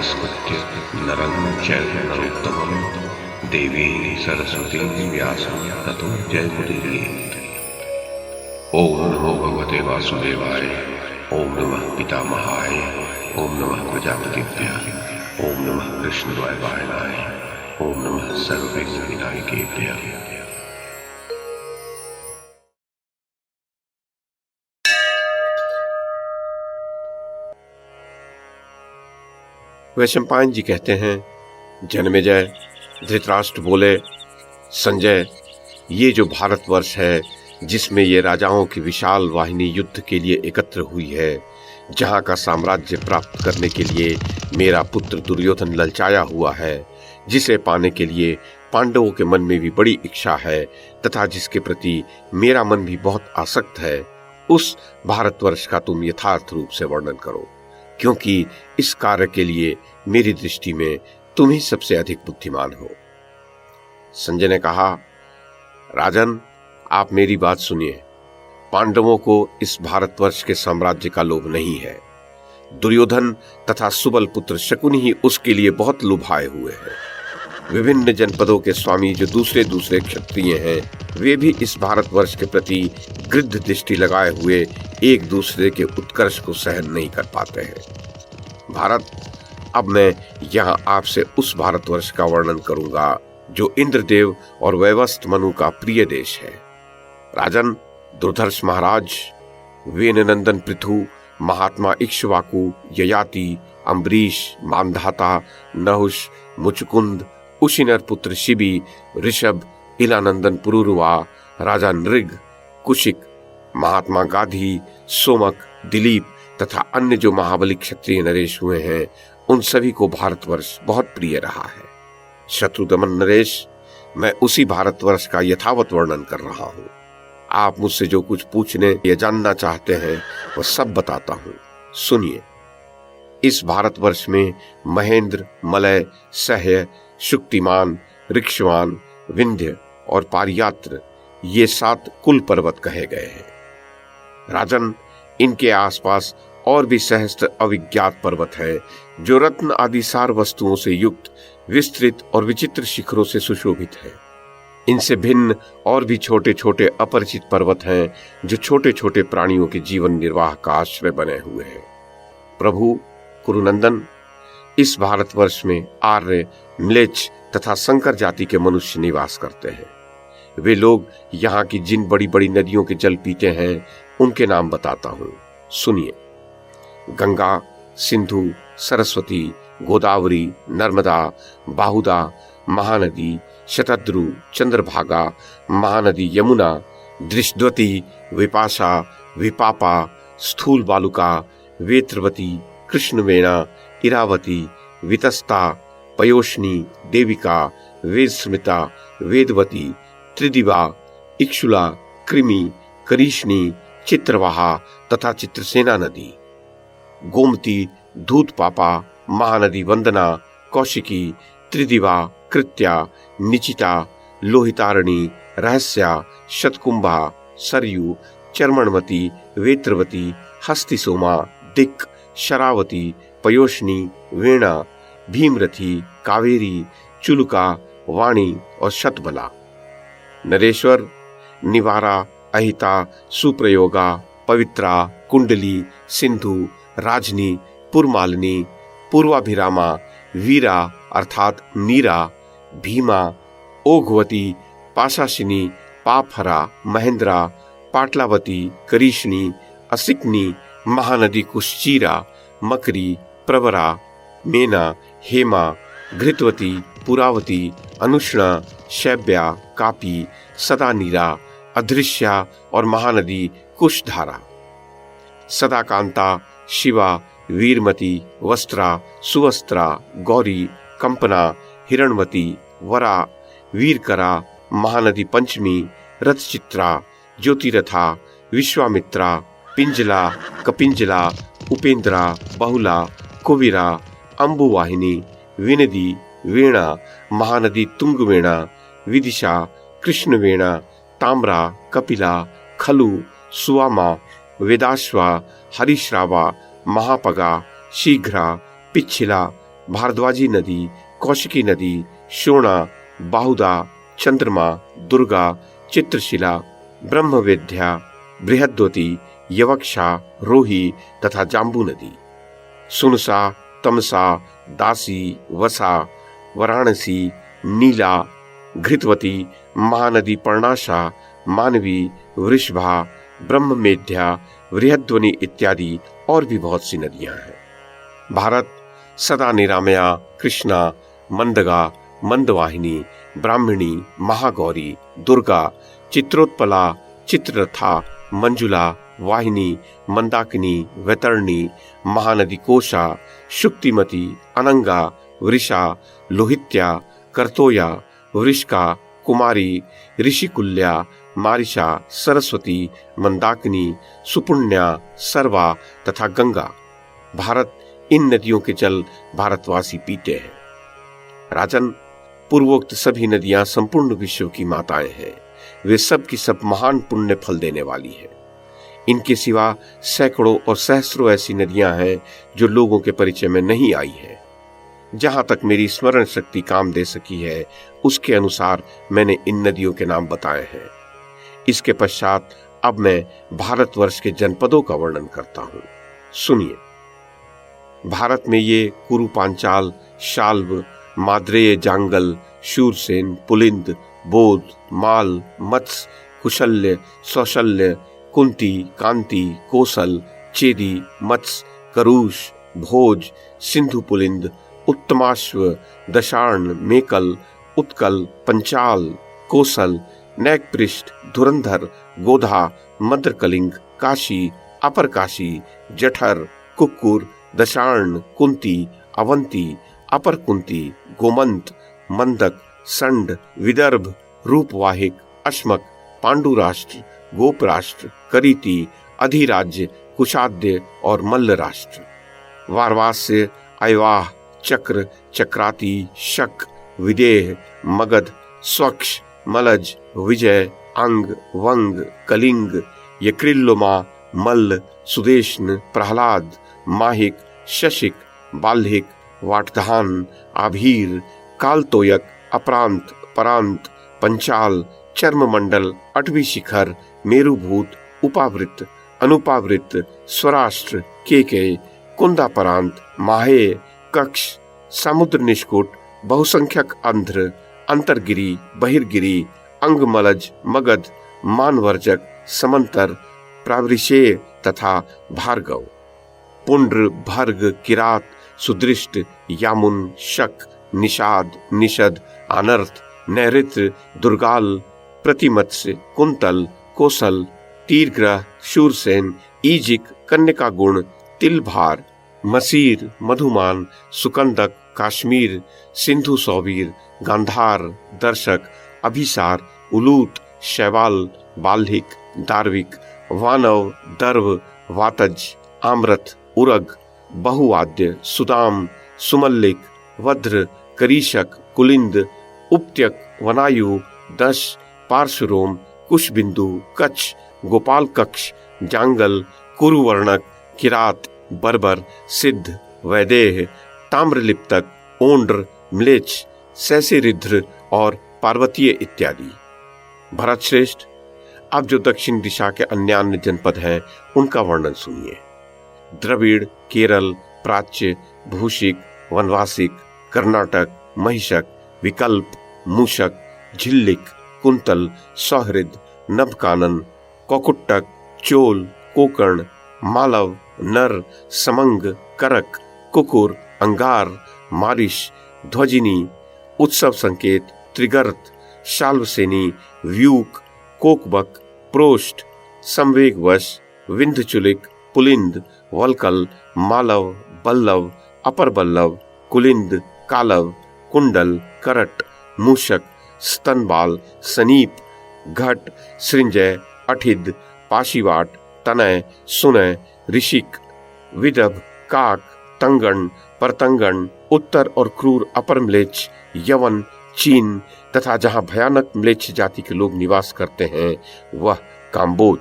नमस्कृत्य नरं चैव नरोत्तमं देवीं सरस्वतीं व्यासं ततो जयमुदीरयेत्। ओम नमो भगवते वासुदेवाय। ओम नमः पितामहाय। ओम नमः प्रजापतिभ्यः। ओम नमः कृष्णद्वैपायनाय। ओम नमः सर्वविघ्नविनायकेभ्यः। वैशंपायन जी कहते हैं, जन्मेजय, धृतराष्ट्र बोले, संजय, ये जो भारतवर्ष है जिसमें ये राजाओं की विशाल वाहिनी युद्ध के लिए एकत्र हुई है, जहां का साम्राज्य प्राप्त करने के लिए मेरा पुत्र दुर्योधन ललचाया हुआ है, जिसे पाने के लिए पांडवों के मन में भी बड़ी इच्छा है तथा जिसके प्रति मेरा मन भी बहुत आसक्त है, उस भारतवर्ष का तुम यथार्थ रूप से वर्णन करो, क्योंकि इस कार्य के लिए मेरी दृष्टि में तुम ही सबसे अधिक बुद्धिमान हो। संजय ने कहा, राजन, आप मेरी बात सुनिए। पांडवों को इस भारतवर्ष के साम्राज्य का लोभ नहीं है। दुर्योधन तथा सुबल पुत्र शकुनि ही उसके लिए बहुत लुभाए हुए हैं। विभिन्न जनपदों के स्वामी जो दूसरे दूसरे क्षत्रिय हैं, वे भी इस भारतवर्ष के प्रति गृध्र दृष्टि लगाए हुए एक दूसरे के उत्कर्ष को सहन नहीं कर पाते हैं। भारत, अब मैं यहाँ आपसे उस भारतवर्ष का वर्णन करूंगा जो इंद्रदेव और वैवस्त्र मनु का प्रिय देश है। राजन, दुर्धर्ष महाराज, वेननंदन पृथु, महात्मा इक्ष्वाकु, ययाति, अम्बरीश, मानधाता, नहुष, मुचकुंद, उशिनर पुत्र शिबी, ऋषभ, इलानंदन पुरुरुवा, राजा नृग, कुशिक, महात्मा गाधी, सोमक, दिलीप तथा अन्य जो महाबली क्षत्रिय नरेश हुए हैं, उन सभी को भारतवर्ष बहुत प्रिय रहा है। शत्रुदमन नरेश, मैं उसी भारतवर्ष का यथावत वर्णन कर रहा हूँ। आप मुझसे जो कुछ पूछने या जानना चाहते हैं वह सब बताता हूँ, सुनिए। इस भारतवर्ष में महेंद्र, मलय, सह्य, शुक्तिमान, ऋक्षवान, विंध्य और पारियात्र, ये 7 कुल पर्वत कहे गए हैं। राजन, इनके आसपास और भी सहस्त्र अविज्ञात पर्वत है जो रत्न आदि सार वस्तुओं से युक्त विस्तृत और विचित्र शिखरों से सुशोभित है। इनसे भिन्न और भी छोटे छोटे अपरिचित पर्वत हैं जो छोटे छोटे प्राणियों के जीवन निर्वाह का आश्रय बने हुए हैं। प्रभु कुरुनंदन, इस भारतवर्ष में आर्य, म्लेच्छ तथा संकर जाति के मनुष्य निवास करते हैं। वे लोग यहाँ की जिन बड़ी बड़ी नदियों के जल पीते हैं, उनके नाम बताता हूँ, सुनिए। गंगा, सिंधु, सरस्वती, गोदावरी, नर्मदा, बाहुदा, महानदी, शतद्रु, चंद्रभागा, महानदी यमुना, दृष्टवती, विपाशा, विपापा, स्थूल बालुका, वेत्रवती, कृष्णवेणा, इरावती, वितस्ता, पयोष्णी, देविका, वेदस्मिता, वेदवती, त्रिदिवा, इक्षुला, कृमि, करीष्णी, चित्रवाहा तथा चित्रसेना नदी, गोमती, धूतपापा, महानदी वंदना, कौशिकी, त्रिदिवा, कृत्या, निचिता, लोहितारणी, रहस्या, शतकुंभा, सरयू, चर्मणवती, वेत्रवती, हस्तिसोमा, दिक्, शरावती, पयोष्णी, वेणा, भीमरथी, कावेरी, चुलुका, वाणी और शतबला। नरेश्वर, निवारा, अहिता, सुप्रयोगा, पवित्रा, कुंडली, सिंधु, राजनी, पुरमालिनी, पूर्वाभिरामा, वीरा अर्थात नीरा, भीमा, ओघवती, पाशाशिनी, पापहरा, महेंद्रा, पाटलावती, करीष्णी, असिकनी, महानदी कुश्चीरा, मकरी, प्रवरा, मेना, हेमा, घृतवती, पुरावती, अनुष्णा, शैब्या, कापी, सदानीरा, अदृश्या और महानदी कुशधारा। सदाकांता, शिवा, वीरमती, वस्त्रा, सुवस्त्रा, गौरी, कंपना, हिरणवती, वरा, वीरकरा, महानदी पंचमी, रथचित्रा, ज्योतिरथा, विश्वामित्रा, पिंजला, कपिंजला, उपेंद्रा, बहुला, कुविरा, अंबुवाहिनी, विनदी, वेणा, महानदी तुंगवेणा, विदिशा, कृष्णवेणा, ताम्रा, कपिला, खलु, सुवामा, वेदाश्वा, हरिश्रावा, महापगा, शीघ्रा, पिच्छिला, भारद्वाजी नदी, कौशिकी नदी, शोणा, बाहुदा, चंद्रमा, दुर्गा, चित्रशिला, ब्रह्मवेद्या, बृहद्वती, यवक्षा, रोही तथा जाम्बू नदी, सुनसा, तमसा, दासी, वसा, वाराणसी, नीला, घृतवती, महानदी पर्णाशा, मानवी, वृषभा, ब्रह्ममेध्या, बृहद्वनी इत्यादि और भी बहुत सी नदियां हैं। भारत सदा निरामया, कृष्णा, मंदगा, मंदवाहिनी, ब्राह्मणी, महागौरी, दुर्गा, चित्रोत्पला, चित्ररथा, मंजुला, वाहिनी, मंदाकिनी, वैतरणी, महानदी कोशा, शुक्तिमती, अनंगा, वृषा, लोहित्या, करतोया, वृषका, कुमारी, ऋषिकुल्या, मारिशा, सरस्वती, मंदाकिनी, सुपुण्या, सर्वा तथा गंगा। भारत इन नदियों के जल भारतवासी पीते हैं। राजन, पूर्वोक्त सभी नदियां संपूर्ण विश्व की माताएं हैं। वे सब की सब महान पुण्य फल देने वाली है। इनके सिवा सैकड़ों और सहस्रों ऐसी नदियां हैं जो लोगों के परिचय में नहीं आई है। जहां तक मेरी स्मरण शक्ति काम दे सकी है, उसके अनुसार मैंने इन नदियों के नाम बताए हैं। इसके पश्चात अब मैं भारतवर्ष के जनपदों का वर्णन करता हूं। सुनिए। भारत में ये कुरु पांचाल, शाल्व, माद्रेय, जांगल, शूरसेन, पुलिंद, बोध, माल, मत्स्य, कुशल्य, सौशल्य, कुंती, कांति, कोसल, चेदी, मत्स्य, करूष, भोज, सिंधु पुलिंद, उत्तमाश्व, दशार्ण, मेकल, उत्कल, पंचाल, कोसल, नैकपृष्ठ, धुरंधर, गोधा, मद्रकलिंग, काशी, अपर काशी, जठर, कुक्कुर, दशार्ण, कुंती, अवंती, अपर कुंती, गोमंत, मंदक, संड, विदर्भ, रूपवाहिक, अश्मक, पांडु राष्ट्र, गोप राष्ट्र, करीति, अधिराज्य, कुशाद्य और मल्ल राष्ट्र, वारवास्य, अयवाह, चक्र, चक्राती, शक, विदेह, मगध, स्वक्ष, मलज, विजय, अंग, वंग, कलिंग, यकृल्लोमा, मल्ल, सुदेशन, प्रहलाद, माहिक, शशिक, बाल्हिक, वाटधान, आभीर, कालतोयक, अपरांत, परांत, पंचाल, चर्ममंडल, अटवी शिखर, मेरुभूत, उपावृत, अनुपावृत, स्वराष्ट्र, केके, कुंदापरांत, माहे, कक्ष, समुद्र निष्कुट, बहुसंख्यक अंध्र, अंतरगिरी, बहिर्गिरी, अंगमलज, मगध, मानवर्जक, समंतर, प्रावृषेय तथा भार्गव, पुंड्र, भर्ग, किरात, सुदृष्ट, यामुन, शक, निषाद, निषद, अनर्थ, नैऋत्र, दुर्गाल, प्रतिमत्स्य, कुंतल, कोसल, तीरग्रह, शूरसेन, ईजिक, कन्यका गुण, तिलभार, मसीर, मधुमान, सुकंदक, काश्मीर, सिंधु सौवीर, गांधार, दर्शक, अभिसार, उलूत, शैवाल, बाल्हिक, दार्विक, वानव, दर्व, वातज, आम्रत, उरग, बहुवाद्य, सुदाम, सुमल्लिक, वध्र, करीशक, कुलिंद, उपत्यक, वनायु, दश, पार्श्वरोम, कुशबिंदु, कच्छ, गोपाल कक्ष, जांगल, कुरुवर्णक, किरात, बर्बर, सिद्ध, वैदेह, ताम्रलिप्तक, ओंड्र, म्लेच्छ, सैसिरिध्र और पार्वतीय इत्यादि। भरत श्रेष्ठ, अब जो दक्षिण दिशा के अन्य जनपद हैं उनका वर्णन सुनिए। द्रविड़, केरल, प्राच्य, भूषिक, वनवासिक, कर्नाटक, महिषक, विकल्प, मूषक, झिल्लिक, कुंतल, सौहृद, नभकानन, कोकुट्टक, चोल, कोकर्ण, मालव, नर, समंग, करक, कुकुर, अंगार, मारिश, ध्वजिनी, उत्सव संकेत, त्रिगर्त, शाल्वसेनी, व्यूक, कोकबक, प्रोष्ठ, संवेगवश, विंध्यचुलिक, पुलिंद, वलकल, मालव, बल्लव, अपर बल्लव, कुलिंद, कालव, कुंडल, करट, मूषक, स्तनबाल, सनीप, घट, सृंजय, अठिद, पाशीवाट, तनय, सुनय, ऋषिक, विदभ, काक, तंगण, परतंगण, उत्तर और क्रूर अपर म्लेच्छ, यवन, चीन तथा जहां भयानक म्लेच्छ जाति के लोग निवास करते हैं वह काम्बोज,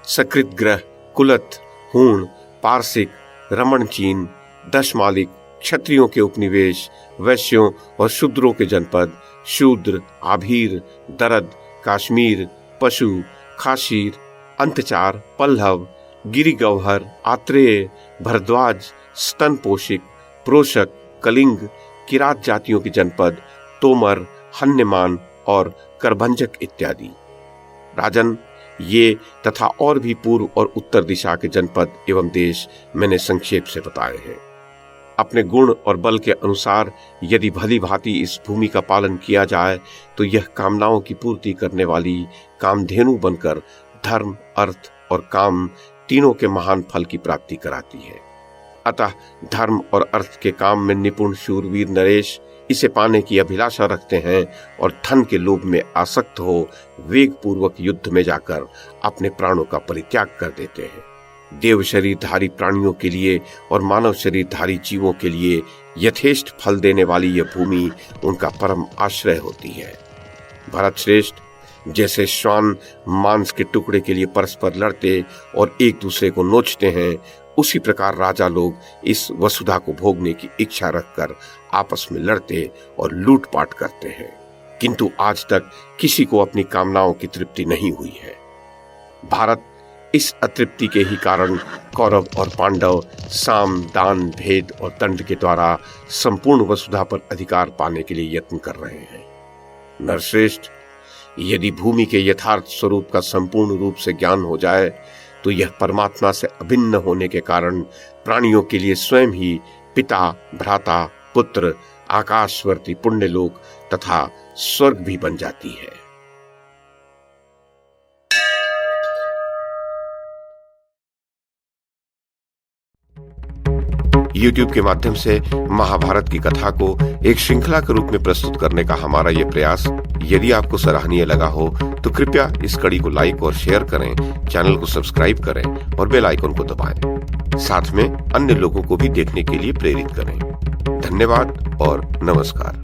सकृत ग्रह, कुलत, हूण, पारसिक, रमण चीन, दशमालिक, क्षत्रियों के उपनिवेश, वैश्यों और शूद्रों के जनपद, शूद्र, आभीर, दरद, कश्मीर, पशु, खाशीर, अंतचार, पल्लव, गिरिगौहर, आत्रेय, भरद्वाज, स्तन पोषिक, प्रोशक, कलिंग, किरात जातियों के जनपद, तोमर, हन्यमान और करभंजक इत्यादि। राजन, ये तथा और भी पूर्व और उत्तर दिशा के जनपद एवं देश मैंने संक्षेप से बताए हैं। अपने गुण और बल के अनुसार यदि भली भांति इस भूमि का पालन किया जाए तो यह कामनाओं की पूर्ति करने वाली कामधेनु बनकर धर्म, अर्थ और काम तीनों के महान फल की प्राप्ति कराती है। अतः धर्म और अर्थ के काम में निपुण शूरवीर नरेश इसे पाने की अभिलाषा रखते हैं और धन के लोभ में आसक्त हो वेग पूर्वक युद्ध में जाकर अपने प्राणों का परित्याग कर देते हैं। देव शरीरधारी प्राणियों के लिए और मानव शरीरधारी जीवों के लिए यथेष्ट फल देने वाली यह भूमि उनका परम आश्रय होती है। भरत श्रेष्ठ, जैसे श्वान मांस के टुकड़े के लिए परस्पर लड़ते और एक दूसरे को नोचते हैं, उसी प्रकार राजा लोग इस वसुधा को भोगने की इच्छा रखकर आपस में लड़ते और लूटपाट करते हैं, किंतु आज तक किसी को अपनी कामनाओं की तृप्ति नहीं हुई है। भारत इस अतृप्ति के ही कारण कौरव और पांडव साम, दान, भेद और दंड के द्वारा संपूर्ण वसुधा पर अधिकार पाने के लिए यत्न कर रहे हैं। नरश्रेष्ठ, यदि भूमि के यथार्थ स्वरूप का संपूर्ण रूप से ज्ञान हो जाए तो यह परमात्मा से अभिन्न होने के कारण प्राणियों के लिए स्वयं ही पिता, भ्राता, पुत्र, आकाशवर्ती पुण्यलोक तथा स्वर्ग भी बन जाती है। YouTube के माध्यम से महाभारत की कथा को एक श्रृंखला के रूप में प्रस्तुत करने का हमारा यह प्रयास यदि आपको सराहनीय लगा हो तो कृपया इस कड़ी को लाइक और शेयर करें, चैनल को सब्सक्राइब करें और बेल आइकन को दबाएं। साथ में अन्य लोगों को भी देखने के लिए प्रेरित करें। धन्यवाद और नमस्कार।